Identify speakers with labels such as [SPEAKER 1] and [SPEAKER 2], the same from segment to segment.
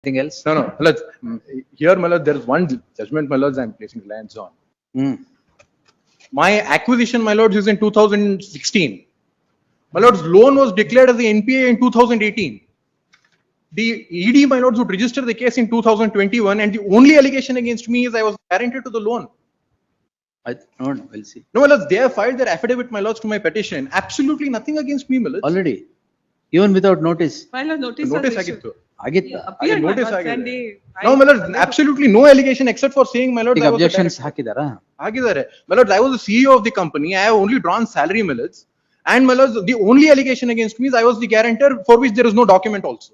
[SPEAKER 1] Anything else?
[SPEAKER 2] No, no. Let's, here, my lord, there is one judgment, my lords, I'm placing reliance on. My acquisition, my lords, is in 2016. My lords, loan was declared as the NPA in 2018. The ED, my lords, would register the case in 2021, and the only allegation against me is I was guarantor to the loan.
[SPEAKER 1] No, we'll see.
[SPEAKER 2] No, my lords, they have filed their affidavit, my lords, to my petition. Absolutely nothing against me, my lords.
[SPEAKER 1] Already, even without notice.
[SPEAKER 2] Notice ಆಗಿತ್ತು.
[SPEAKER 1] ಆಗಿತ್ತು.
[SPEAKER 2] Notice ಆಗಿದೆ. No, my lords, absolutely no allegation except for saying, my lords,
[SPEAKER 1] ಈಗ objections ಹಾಕಿದಾರಾ?
[SPEAKER 2] ಆಗಿದ್ದಾರೆ. My lords, I was the CEO of the company. I have only drawn salary, my lords. And my lords, the only allegation against me is I was the guarantor, for which there is no document also.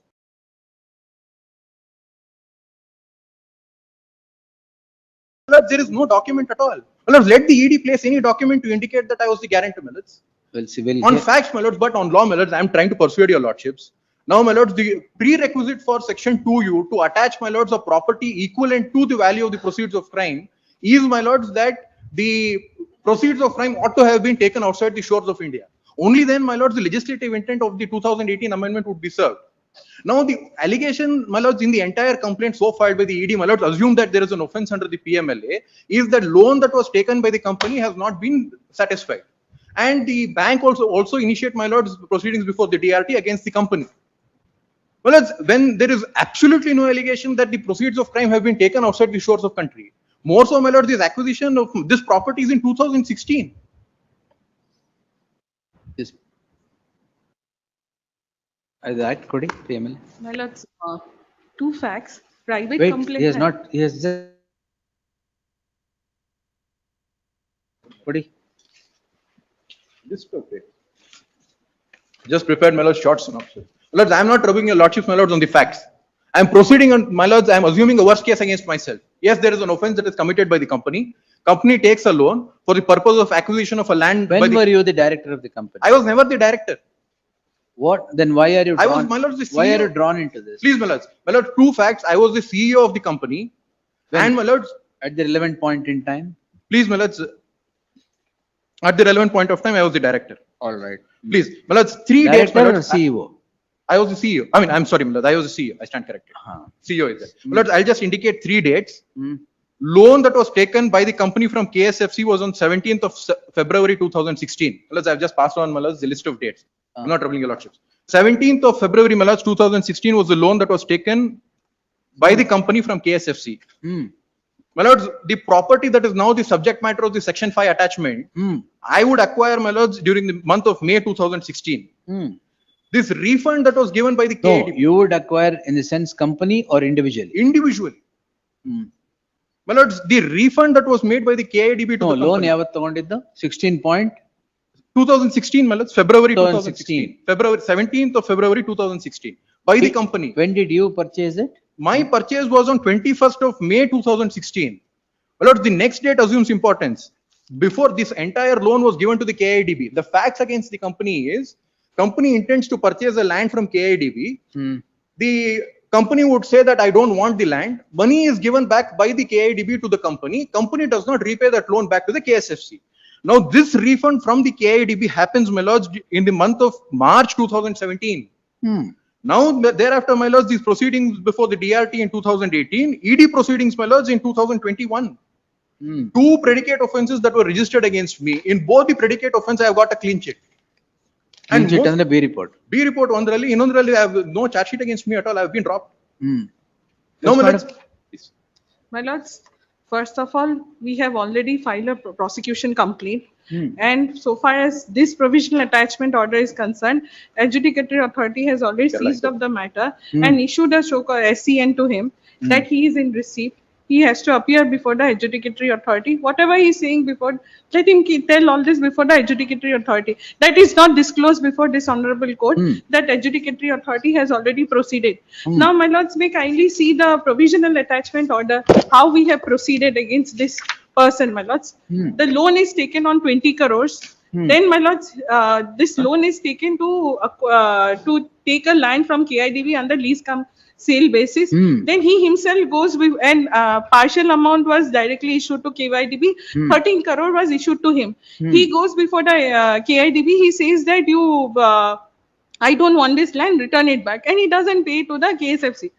[SPEAKER 2] My lords, there is no document at all. My lords, let the ED place any document to indicate that I was the guarantor, my lords.
[SPEAKER 1] We'll see.
[SPEAKER 2] On facts, my lords, but on law, my lords, I am trying to persuade your lordships. Now, my lords, the prerequisite for section 2U to attach, my lords, a property equivalent to the value of the proceeds of crime is, my lords, that the proceeds of crime ought to have been taken outside the shores of India. Only then, my lords, the legislative intent of the 2018 amendment would be served. Now, the allegation, my lords, in the entire complaint so filed by the ED, my lords, assume that there is an offense under the PMLA, is that loan that was taken by the company has not been satisfied. And the bank also initiate, my lords, proceedings before the DRT against the company. Well, when there is absolutely no allegation that the proceeds of crime have been taken outside the shores of country. More so, my lord, this acquisition of this property is in 2016.
[SPEAKER 1] Yes. That Kodi, PML.
[SPEAKER 3] My lords, two facts. Private
[SPEAKER 1] Wait,
[SPEAKER 3] complaint.
[SPEAKER 1] he has not. He has just. Kodi.
[SPEAKER 2] Just prepared, my lord, short synopsis. My lords, I am not troubling your lordships, my lords, on the facts. I am proceeding on, my lords, I am assuming a worst case against myself. Yes, there is an offense that is committed by the company. Company takes a loan for the purpose of acquisition of a land.
[SPEAKER 1] When were you the director of the company?
[SPEAKER 2] I was never the director.
[SPEAKER 1] What? Then why are you?
[SPEAKER 2] I was, my lords, the CEO.
[SPEAKER 1] Why are you drawn into this?
[SPEAKER 2] Please, my lords. My lords, two facts. I was the CEO of the company.
[SPEAKER 1] When?
[SPEAKER 2] And my lords.
[SPEAKER 1] At the relevant point in time?
[SPEAKER 2] Please, my lords. At the relevant point of time, I was the director.
[SPEAKER 1] All right.
[SPEAKER 2] Please, my lords, 3 days.
[SPEAKER 1] Director or CEO?
[SPEAKER 2] I was the CEO. I mean, I'm sorry, my lords, I was the CEO. I stand corrected. CEO is there. My lords, I'll just indicate 3 dates. Loan that was taken by the company from KSFC was on 17th of February 2016. My lords, I've just passed on, my lords, the list of dates. I'm not troubling your lordships. 17th of February, my lords, 2016 was the loan that was taken by the company from KSFC. My lords, the property that is now the subject matter of the Section 5 attachment, I would acquire, my lords, during the month of May 2016. This refund that was given by the KIDB.
[SPEAKER 1] No, you would acquire in the sense company or individually?
[SPEAKER 2] Individually. My lords, the refund that was made by the KIDB to
[SPEAKER 1] No,
[SPEAKER 2] the
[SPEAKER 1] loan
[SPEAKER 2] company.
[SPEAKER 1] yavat tagondiddu? 16 point?
[SPEAKER 2] 2016, my lords, February 2016.
[SPEAKER 1] 2016.
[SPEAKER 2] February 17th of February 2016. By the company.
[SPEAKER 1] When did you purchase it?
[SPEAKER 2] My purchase was on 21st of May 2016. My lords, the next date assumes importance. Before this entire loan was given to the KIDB, the facts against the company is, company intends to purchase a land from KIDB. The company would say that I don't want the land. Money is given back by the KIDB to the company. Company does not repay that loan back to the KSFC. Now this refund from the KIDB happens, my lords, in the month of March 2017. Now thereafter, my lords, these proceedings before the DRT in 2018, ED proceedings, my lords, in 2021. Two predicate offenses that were registered against me. In both the predicate offense, I have got a clean check.
[SPEAKER 1] Clean sheet and the B report.
[SPEAKER 2] B report ondralli, innondralli I have no charge sheet against me at all. I have been dropped. No,
[SPEAKER 1] Yes,
[SPEAKER 2] my lords.
[SPEAKER 3] My lords, first of all, we have already filed a prosecution complaint. And so far as this provisional attachment order is concerned, adjudicatory authority has already seized up the matter and issued a show cause SCN to him that he is in receipt. He has to appear before the adjudicatory authority. Whatever he is saying before, let him tell all this before the adjudicatory authority. That is not disclosed before this honorable court. That adjudicatory authority has already proceeded. Now, my lords, may kindly see the provisional attachment order, how we have proceeded against this person, my lords. The loan is taken on 20 crores. Then, my lords, this loan is taken to take a land from KIDB under lease sale basis. Then he himself goes with, and partial amount was directly issued to KIDB. 13 crore was issued to him. He goes before the KIDB. He says that I don't want this land, return it back. And he doesn't pay to the KSFC.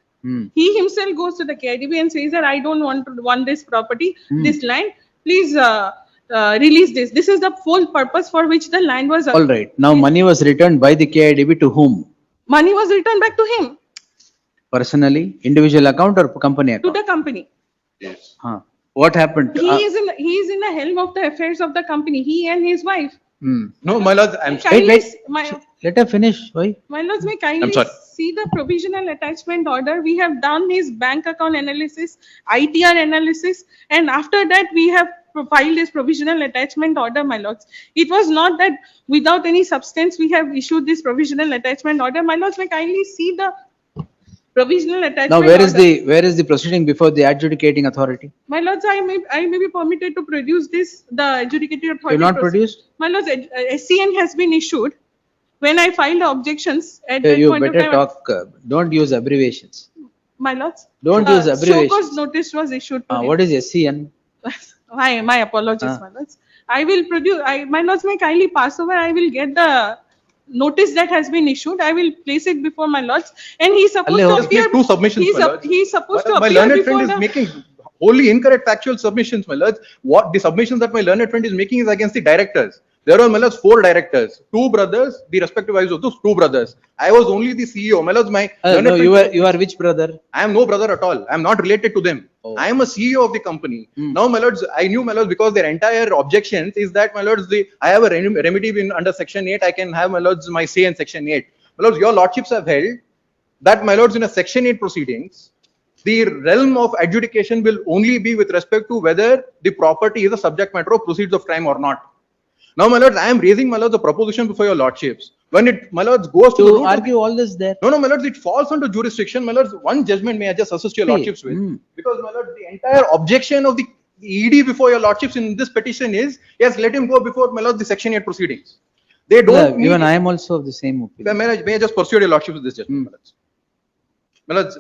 [SPEAKER 3] He himself goes to the KIDB and says that I don't want this property, this land, please release this. This is the full purpose for which the land was.
[SPEAKER 1] All right. Now money was returned by the KIDB to whom?
[SPEAKER 3] Money was returned back to him,
[SPEAKER 1] Personally, individual account or company
[SPEAKER 3] to
[SPEAKER 1] account?
[SPEAKER 3] the company.
[SPEAKER 2] Yes.
[SPEAKER 1] Huh. What happened?
[SPEAKER 3] He is in the helm of the affairs of the company, he and his wife.
[SPEAKER 2] No, my lords, I'm
[SPEAKER 3] Kindly
[SPEAKER 1] wait. Let her finish. Why?
[SPEAKER 3] My lords, may kindly
[SPEAKER 2] sorry.
[SPEAKER 3] see the provisional attachment order. We have done his bank account analysis, ITR analysis, and after that we have filed this provisional attachment order, my lords. It was not that without any substance we have issued this provisional attachment order. My lords, may kindly see the provisional attachment
[SPEAKER 1] Now, where is
[SPEAKER 3] order.
[SPEAKER 1] the proceeding before the adjudicating authority?
[SPEAKER 3] My lords, I may be permitted to produce this, the adjudicating authority.
[SPEAKER 1] You're not produced?
[SPEAKER 3] My lords, SCN has been issued. When I filed the objections at that
[SPEAKER 1] You
[SPEAKER 3] point of
[SPEAKER 1] better
[SPEAKER 3] time.
[SPEAKER 1] talk, don't use abbreviations.
[SPEAKER 3] My lords.
[SPEAKER 1] Don't use
[SPEAKER 3] Show
[SPEAKER 1] abbreviations.
[SPEAKER 3] cause notice was issued to him.
[SPEAKER 1] What is SCN?
[SPEAKER 3] My apologies,
[SPEAKER 1] Ah.
[SPEAKER 3] my lords. I will produce, my lords may kindly pass over, I will get the notice that has been issued, I will place it before my lords, and he's supposed to
[SPEAKER 1] Just
[SPEAKER 2] Just
[SPEAKER 3] appear.
[SPEAKER 2] make two submissions,
[SPEAKER 3] he's
[SPEAKER 2] my
[SPEAKER 3] up-
[SPEAKER 2] lords.
[SPEAKER 3] He's supposed to
[SPEAKER 2] My
[SPEAKER 3] appear
[SPEAKER 2] learned friend
[SPEAKER 3] before
[SPEAKER 2] is
[SPEAKER 3] the.
[SPEAKER 2] making wholly incorrect factual submissions, my lords. What the submissions that my learned friend is making is against the directors. There are, my lords, 4 directors, 2 brothers, the respective wives of those 2 brothers. I was only the CEO. My lords, my learned
[SPEAKER 1] No,
[SPEAKER 2] friend-
[SPEAKER 1] you are which brother?
[SPEAKER 2] I am no brother at all. I am not related to them.
[SPEAKER 1] Oh.
[SPEAKER 2] I am a CEO of the company. Now, my lords, I knew, my lords, because their entire objections is that, my lords, I have a remedy in under section 8. I can have, my lords, my say in section 8. My lords, your lordships have held that, my lords, in a section 8 proceedings, the realm of adjudication will only be with respect to whether the property is a subject matter of proceeds of crime or not. Now, my lords, I am raising, my lords, a proposition before your lordships. When it, my lords, goes to the
[SPEAKER 1] To
[SPEAKER 2] root of-
[SPEAKER 1] argue all this there.
[SPEAKER 2] no, my lords, it falls under jurisdiction. My lords, one judgment may I just assist your
[SPEAKER 1] See,
[SPEAKER 2] lordships with? Because, my lord, the entire objection of the ED before your lordships in this petition is, yes, let him go before, my lord, the section 8 proceedings. They don't
[SPEAKER 1] Even
[SPEAKER 2] need-
[SPEAKER 1] I am also of the same opinion.
[SPEAKER 2] May I just pursue your lordships with this judgment, my lords? My lords,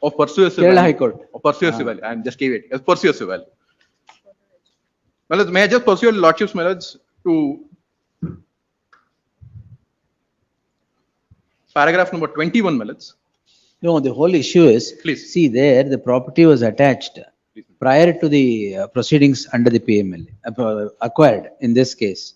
[SPEAKER 2] of persuasive
[SPEAKER 1] Kerala
[SPEAKER 2] value-
[SPEAKER 1] High Court.
[SPEAKER 2] Of persuasive value. I am just gave it as persuasive value. My lords, may I just pursue your lordships, my lords, to paragraph number 21, my lords.
[SPEAKER 1] No, the whole issue is,
[SPEAKER 2] Please.
[SPEAKER 1] see there, the property was attached prior to the proceedings under the PML, acquired in this case,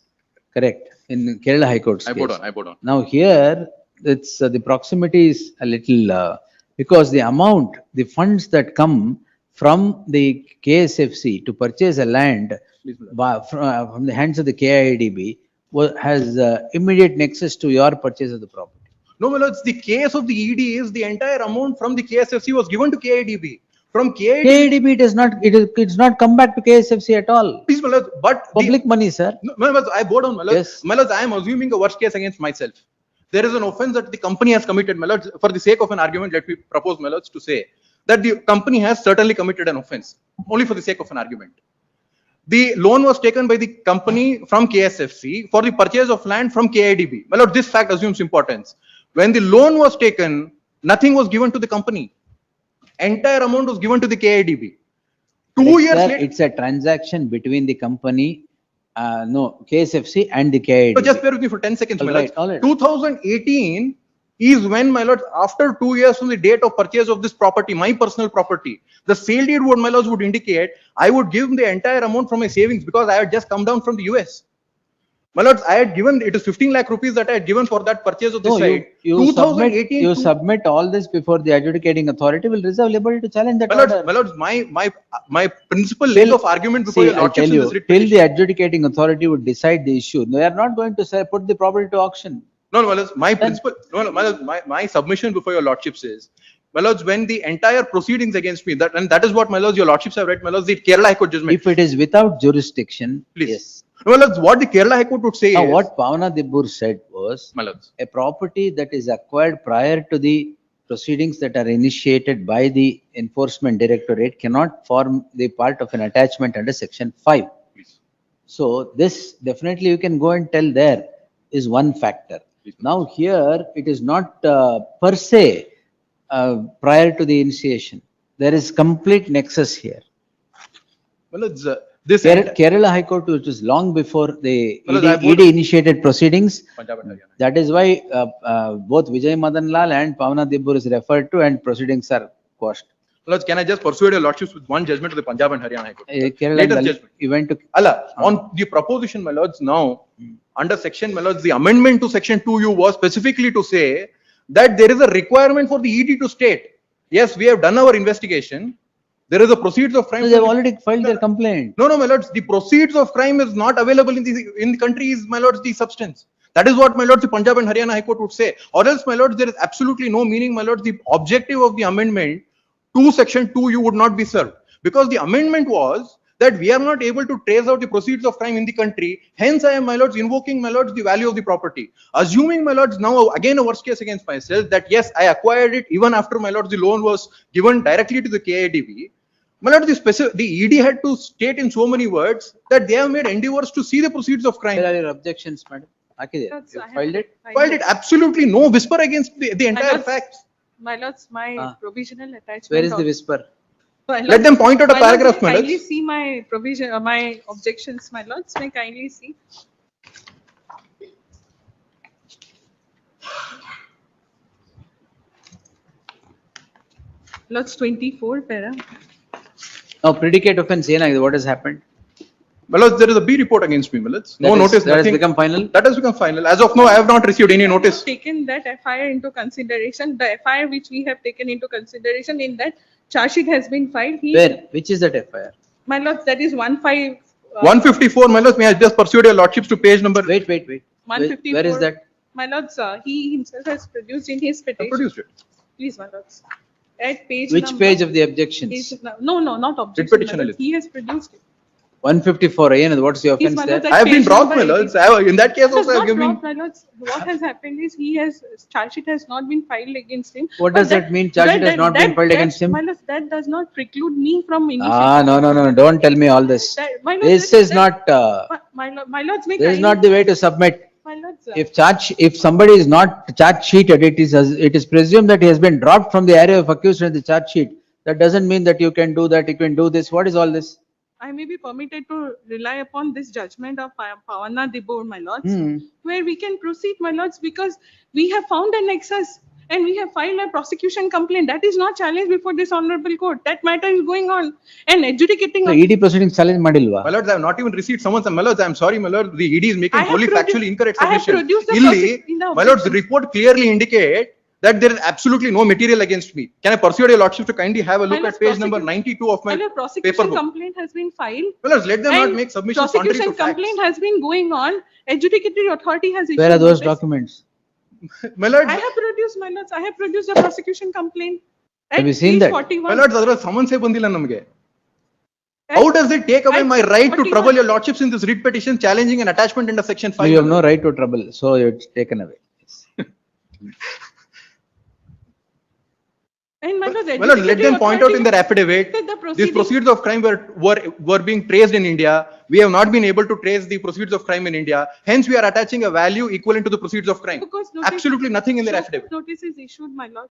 [SPEAKER 1] correct? In Kerala High Court's
[SPEAKER 2] I
[SPEAKER 1] case.
[SPEAKER 2] put on.
[SPEAKER 1] Now here, it's, the proximity is a little, because the amount, the funds that come from the KSFC to purchase a land
[SPEAKER 2] Please, my lord.
[SPEAKER 1] from the hands of the KIDB has immediate nexus to your purchase of the property.
[SPEAKER 2] No, my lords, the case of the ED is the entire amount from the KSFC was given to KIDB. From KIDB,
[SPEAKER 1] KIDB, it's not come back to KSFC at all.
[SPEAKER 2] please, my lords, but the-
[SPEAKER 1] Public money, sir.
[SPEAKER 2] No, my lords, I bow down, my lords.
[SPEAKER 1] Yes.
[SPEAKER 2] My lords, I am assuming a worst case against myself. There is an offense that the company has committed, my lords. For the sake of an argument, let me propose, my lords, to say that the company has certainly committed an offense, only for the sake of an argument. The loan was taken by the company from KSFC for the purchase of land from KIDB. My lord, this fact assumes importance. When the loan was taken, nothing was given to the company. Entire amount was given to the KIDB. 2 years
[SPEAKER 1] Sir,
[SPEAKER 2] later,
[SPEAKER 1] it's a transaction between the company, KSFC and the KIDB.
[SPEAKER 2] so just bear with me for 10 seconds, my
[SPEAKER 1] All
[SPEAKER 2] lords.
[SPEAKER 1] right, all right.
[SPEAKER 2] 2018 is when, my lords, after 2 years from the date of purchase of this property, my personal property, the sale deed would, my lords, would indicate I would give the entire amount from my savings because I had just come down from the US. My lords, I had given, it is 15 lakh rupees that I had given for that purchase of the
[SPEAKER 1] No,
[SPEAKER 2] site.
[SPEAKER 1] you
[SPEAKER 2] 2018,
[SPEAKER 1] you submit all this before the adjudicating authority will reserve liberty to challenge that
[SPEAKER 2] my lords,
[SPEAKER 1] order.
[SPEAKER 2] my principal leg of argument before
[SPEAKER 1] See,
[SPEAKER 2] your
[SPEAKER 1] I
[SPEAKER 2] lordships
[SPEAKER 1] tell
[SPEAKER 2] in
[SPEAKER 1] you,
[SPEAKER 2] this writ
[SPEAKER 1] till
[SPEAKER 2] petition.
[SPEAKER 1] the adjudicating authority would decide the issue, they are not going to say, put the property to auction.
[SPEAKER 2] No, my lords, my principal, my lords, my submission before your lordships is, my lords, when the entire proceedings against me, and that is what, my lords, your lordships have read, my lords, the Kerala High Court judgment.
[SPEAKER 1] If it is without jurisdiction,
[SPEAKER 2] Please.
[SPEAKER 1] yes.
[SPEAKER 2] My lords, what the Kerala High Court would say
[SPEAKER 1] Now,
[SPEAKER 2] is,
[SPEAKER 1] what Pavana Dibur said was,
[SPEAKER 2] my lords,
[SPEAKER 1] a property that is acquired prior to the proceedings that are initiated by the enforcement directorate cannot form the part of an attachment under section 5.
[SPEAKER 2] please.
[SPEAKER 1] So this definitely you can go and tell there is one factor. Now here it is not per se prior to the initiation. There is complete nexus here.
[SPEAKER 2] My lords, This
[SPEAKER 1] Kerala High Court, which was long before the
[SPEAKER 2] Well, I
[SPEAKER 1] ED initiated proceedings.
[SPEAKER 2] Punjab and Haryana.
[SPEAKER 1] That is why both Vijay Madan Lal and Pavana Dibur is referred to and proceedings are quashed.
[SPEAKER 2] Well, can I just persuade your lordships with one judgment of the Punjab and Haryana High Court?
[SPEAKER 1] Kerala
[SPEAKER 2] Latest
[SPEAKER 1] and
[SPEAKER 2] judgment.
[SPEAKER 1] you went to
[SPEAKER 2] Allah, on the proposition, my lords, now, under section, my lords, the amendment to section 2U was specifically to say that there is a requirement for the ED to state, yes, we have done our investigation, there is a proceeds of crime.
[SPEAKER 1] No, they have already filed their complaint.
[SPEAKER 2] No, my lords, the proceeds of crime is not available in the country is, my lords, the substance. That is what, my lords, the Punjab and Haryana High Court would say. Or else, my lords, there is absolutely no meaning, my lords, the objective of the amendment to section 2U would not be served. Because the amendment was that we are not able to trace out the proceeds of crime in the country. Hence, I am, my lords, invoking, my lords, the value of the property. Assuming, my lords, now again a worst case against myself, that yes, I acquired it even after, my lords, the loan was given directly to the KIDB. My lord, the ED had to state in so many words that they have made endeavors to see the proceeds of crime.
[SPEAKER 1] Where are your objections, madam? You filed it?
[SPEAKER 2] Filed it. Absolutely no whisper against the entire facts.
[SPEAKER 3] My lords, my provisional attachment.
[SPEAKER 1] Where is the whisper?
[SPEAKER 2] Let them point out a paragraph, my
[SPEAKER 3] Kindly
[SPEAKER 2] lords.
[SPEAKER 3] see my provision, my objections, my lords. May kindly see. Lords 24 para.
[SPEAKER 1] Now, predicate offense, what has happened?
[SPEAKER 2] My lords, there is a B report against me, my lords. No notice,
[SPEAKER 1] That has
[SPEAKER 2] nothing.
[SPEAKER 1] become final?
[SPEAKER 2] That has become final. As of now, I have not received any notice.
[SPEAKER 3] Taken that FIR into consideration. The FIR which we have taken into consideration, in that charge sheet has been filed.
[SPEAKER 1] Where? Which is that FIR?
[SPEAKER 3] My lords, that is 15.
[SPEAKER 2] 154, my lords, may I just pursue your lordships to page number?
[SPEAKER 1] Wait.
[SPEAKER 3] 154.
[SPEAKER 1] Where is that?
[SPEAKER 3] My lords, he himself has produced in his
[SPEAKER 2] I
[SPEAKER 3] petition.
[SPEAKER 2] produced it.
[SPEAKER 3] Please, my lords. At page
[SPEAKER 1] Which
[SPEAKER 3] number-
[SPEAKER 1] page of the objections?
[SPEAKER 3] No, not objection.
[SPEAKER 2] petition
[SPEAKER 3] my lords.
[SPEAKER 2] only.
[SPEAKER 3] He has produced it.
[SPEAKER 1] 154, what's your
[SPEAKER 3] Please,
[SPEAKER 1] offense
[SPEAKER 3] my
[SPEAKER 1] there?
[SPEAKER 3] lords, at
[SPEAKER 2] I have been
[SPEAKER 3] page
[SPEAKER 2] dropped,
[SPEAKER 3] number
[SPEAKER 2] my lords.
[SPEAKER 3] 18.
[SPEAKER 2] In that case
[SPEAKER 3] It has
[SPEAKER 2] also, I have
[SPEAKER 3] not
[SPEAKER 2] given.
[SPEAKER 3] dropped, my lords. What has happened is charge sheet has not been filed against him.
[SPEAKER 1] What
[SPEAKER 3] But
[SPEAKER 1] does that mean, charge sheet has not been filed against him?
[SPEAKER 3] My lords, that does not preclude me from initiating.
[SPEAKER 1] No, don't tell me all this.
[SPEAKER 3] My lords,
[SPEAKER 1] This is not,
[SPEAKER 3] My lords, may
[SPEAKER 1] this is
[SPEAKER 3] kindly-
[SPEAKER 1] not the way to submit.
[SPEAKER 3] My lords,
[SPEAKER 1] If somebody is not charge sheeted, it is presumed that he has been dropped from the area of accused in the charge sheet. That doesn't mean that you can do that, you can do this. What is all this?
[SPEAKER 3] I may be permitted to rely upon this judgment of Pavana Dibur, my lords, where we can proceed, my lords, because we have found an excess and we have filed a prosecution complaint. That is not challenged before this honorable court. That matter is going on and adjudicating.
[SPEAKER 1] So ED proceedings challenge madilva.
[SPEAKER 2] My lords, I have not even received someone's. My lords, I am sorry, my lord. The ED is making
[SPEAKER 3] I have
[SPEAKER 2] wholly
[SPEAKER 3] produced-
[SPEAKER 2] factually incorrect
[SPEAKER 3] I have
[SPEAKER 2] submissions.
[SPEAKER 3] produced the
[SPEAKER 2] Illy,
[SPEAKER 3] in the
[SPEAKER 2] my lords, the
[SPEAKER 3] objections.
[SPEAKER 2] report clearly indicate that there is absolutely no material against me. Can I persuade your lordship to kindly have a look
[SPEAKER 3] My
[SPEAKER 2] at
[SPEAKER 3] lords,
[SPEAKER 2] page number
[SPEAKER 3] prosecution-
[SPEAKER 2] 92 of my
[SPEAKER 3] My lord,
[SPEAKER 2] paper
[SPEAKER 3] prosecution
[SPEAKER 2] book?
[SPEAKER 3] complaint has been filed.
[SPEAKER 2] My lords, let them not
[SPEAKER 3] and
[SPEAKER 2] make submissions contrary to
[SPEAKER 3] prosecution
[SPEAKER 2] facts.
[SPEAKER 3] complaint has been going on. Adjudicatory authority has issued.
[SPEAKER 1] Where are those
[SPEAKER 3] notice.
[SPEAKER 1] documents?
[SPEAKER 2] My lords,
[SPEAKER 3] I have produced, my lords. I have produced a prosecution complaint.
[SPEAKER 1] Have
[SPEAKER 3] At
[SPEAKER 1] you seen
[SPEAKER 3] page
[SPEAKER 1] that?
[SPEAKER 3] 41.
[SPEAKER 2] my lords, otherwise someone say bandila namge.
[SPEAKER 3] At-
[SPEAKER 2] How does it take away
[SPEAKER 3] at
[SPEAKER 2] my right to
[SPEAKER 3] 41.
[SPEAKER 2] trouble your lordships in this writ petition challenging an attachment under section 5?
[SPEAKER 1] You have no right to trouble, so it's taken away.
[SPEAKER 3] And my lords,
[SPEAKER 2] Well, let them point out in their affidavit,
[SPEAKER 3] The
[SPEAKER 2] these proceeds of crime were being traced in India. We have not been able to trace the proceeds of crime in India. Hence, we are attaching a value equivalent to the proceeds of crime.
[SPEAKER 3] Because notice-
[SPEAKER 2] Absolutely nothing in their
[SPEAKER 3] So,
[SPEAKER 2] affidavit.
[SPEAKER 3] Notice is issued, my lord.